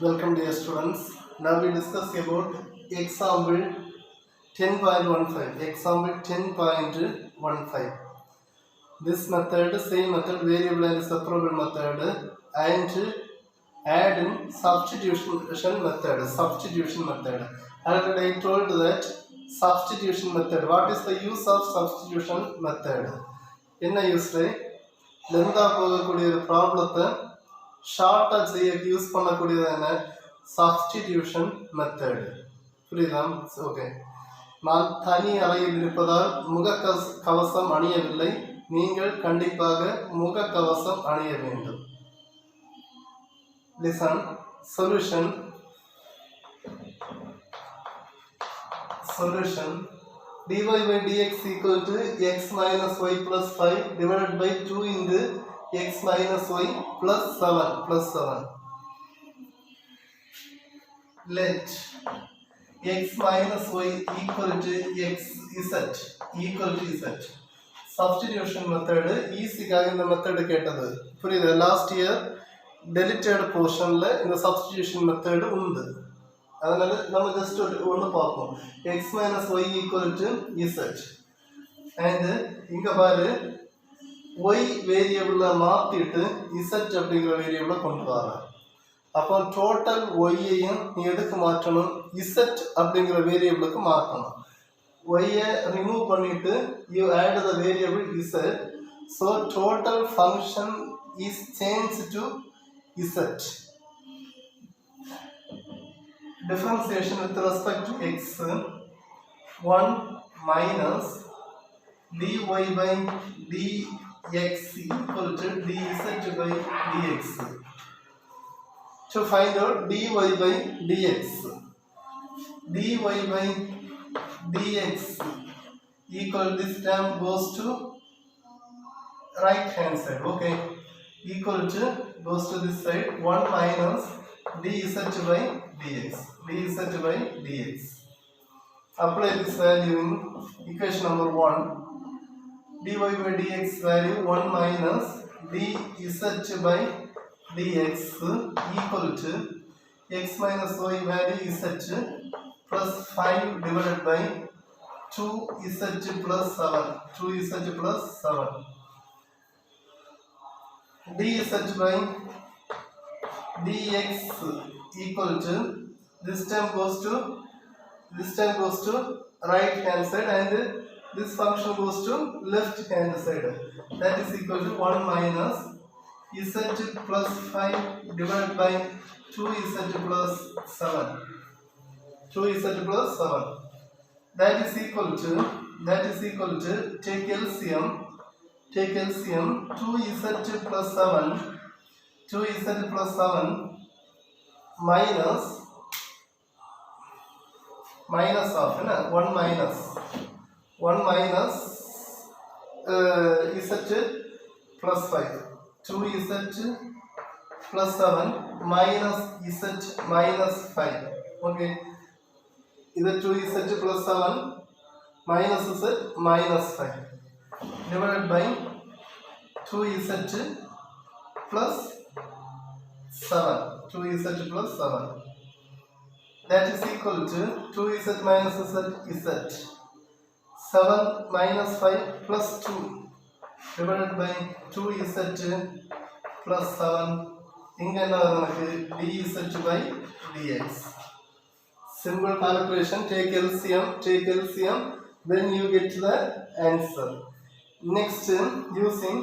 Welcome dear students. Now we discuss about example 10.15. Example 10.15. This method, same method, variable and separable method, and add in substitution method. Substitution method. Already I told that substitution method. What is the use of substitution method? என்ன use லென்தா போகக்கூடிய ஒரு ப்ராப்ளத்தை ஷார்ட்டாக செய்ய use பண்ணக்கூடியதான substitution method. புரியுதா? Okay. நான் தனி அறையில் இருப்பதால் கவசம் அணியவில்லை. நீங்கள் கண்டிப்பாக முகக்கவசம் அணிய வேண்டும். Listen. Solution dy by dx equal to x minus y plus 5 divided by 2 into x minus y plus 7. Let x minus y equal to z. Substitution method ஈஸிக்காக இந்த மெத்தட் கேட்டது. புரியுது? லாஸ்ட் இயர் டெலிட்டட் போர்ஷன்ல இந்த substitution method உண்டு. அதனால நம்ம just ஒன்று பார்ப்போம். X minus Y equal to Z. And இங்கே பாரு, ஒய் வேரியபிளை மாற்றிட்டு இசட் அப்படிங்கிற வேரியபிளை கொண்டு வர. அப்போ டோட்டல் ஒய்யையும் நீ எதுக்கு மாற்றணும்? இசட் அப்படிங்கிற வேரியபிளுக்கு மாற்றணும். ஒய்யை ரிமூவ் பண்ணிட்டு you add the variable Z. So total function is change to Z. Differentiation with respect to x 1 minus dy by dx equal to dz by dx. To find out dy by dx equal, this term goes to right hand side. Okay, equal to goes to this side. 1 minus dz by dx. Apply this value in equation number 1. dy by dx value 1 minus dz by dx equal to x minus y value z plus 5 divided by 2z plus 7. dz by dx equal to, this term goes to right hand side and this function goes to left hand side. That is equal to 1 minus z plus 5 divided by 2z plus 7. That is equal to take LCM 2z plus 7 minus of 1 minus z plus 5, 2z plus 7 minus z minus 5. Okay, இது 2z plus 7 minus z minus 5 divided by 2z plus 7. That is equal to 2z minus z. 7 minus 5 plus 2 divided by 2z plus 7. இங்கே என்ன நமக்கு dz by dx. Simple calculation. Take LCM. Then you get the answer. Next, using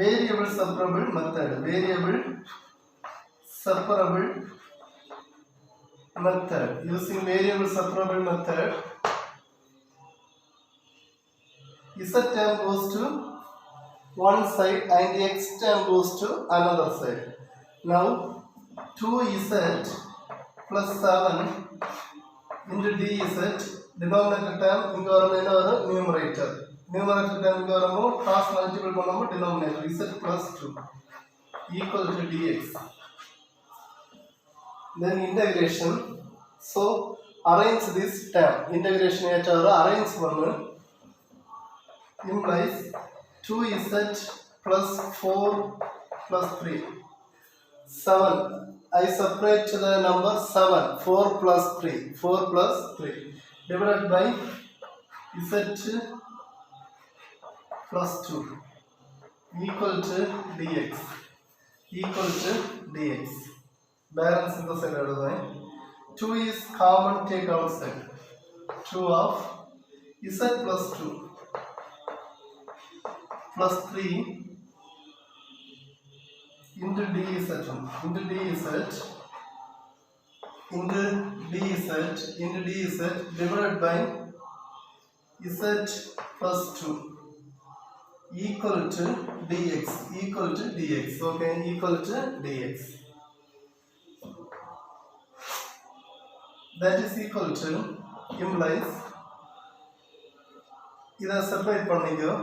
variable separable method. Using variable separable method, z term goes to one side and x term goes to another side. Now 2z plus 7 into dz, denominator term inga varum numerator term inga varum cross multiple pannumbom denominator z plus 2 equal to dx. Then integration. So arrange this term. Integration arrange one implies 2z plus 4 plus 3 7 I separate the number 7. 4 plus 3. 4 plus 3. Divided by z plus 2 equal to dx. Equal to dx. Balance in the side. 2 is common, take outside. 2 of z plus 2 plus 3 into dz into dz into dz divided by z plus 2 equal to dx. Okay, equal to dx. That is equal to implies இதை separate பண்ணிக்கோ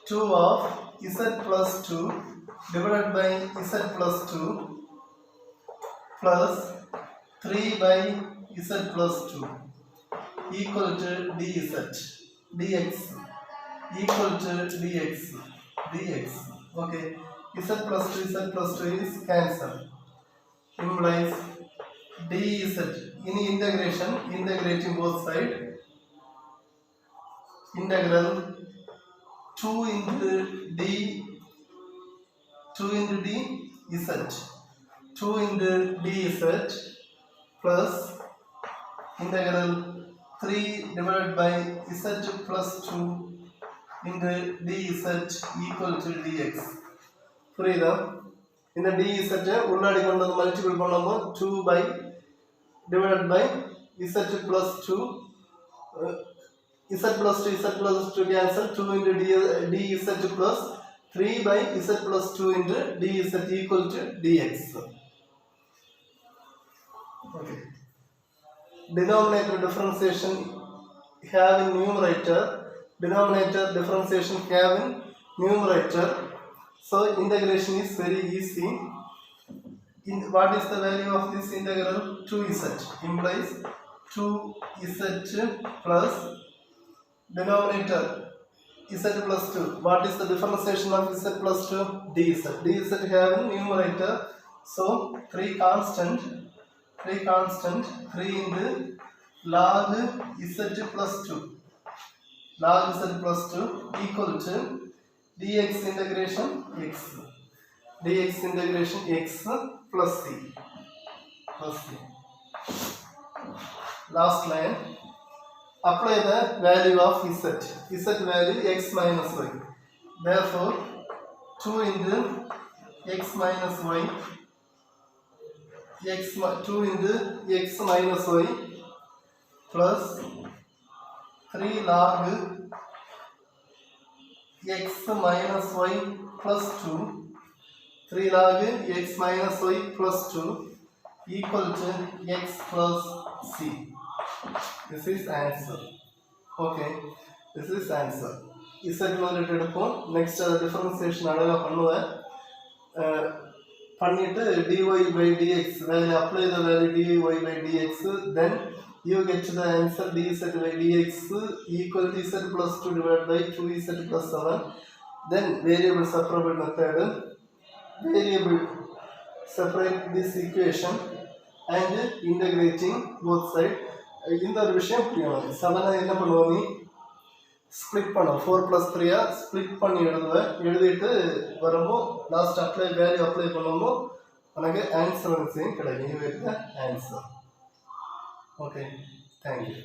2 of z plus 2 divided by z plus 2 plus 3 by z plus 2 equal to dx equal to dx. Okay, z plus 2 is cancelled. Implies dz in integration, integrating both sides, integral 2 into dz 2 into dz plus integral 3 divided by z plus 2 into dz equal to dx. புரியுதா? இந்த dz உள்ளாடி கொண்டு வந்து multiple பண்ணும்போது 2 by divided by z plus 2 z plus 2 cancel, 2 into dz plus 3 by z plus 2 into dz equal to dx. Okay. Denominator differentiation having numerator, denominator differentiation having numerator. So integration is very easy. What is the value of this integral? 2z implies 2z plus denominator z plus 2. What is the differentiation of z plus 2? dz. dz having numerator, so 3 constant 3 into log z plus 2 equal to dx integration x plus c. Last line, apply the value of z value x minus y. Therefore 2 into x minus y 2 into x minus y plus 3 log x minus y plus 2 3 log x minus y plus 2 equal to x plus c. This is answer. Okay, this is answer. Z value எடுப்போம். Next differentiation அழகா பண்ணுவேன். பண்ணிட்டு dy by dx value, apply the value dy by dx, then you get to the answer dz by dx equal to z plus 2 divided by 2z plus 7. Then variable separable method, variable separate this equation and integrating both sides. இந்த ஒரு விஷயம் புரியணும். 7 என்ன பண்ணுவோம், நீ split பண்ணும் 4 plus 3 split பண்ணி எழுதுவேன். எழுதிட்டு வரும்போது லாஸ்ட் வேல்யூ அப்ளை பண்ணும்போது உனக்கு ஆன்சர் கிடைக்கும். You get the answer. Okay, thank you.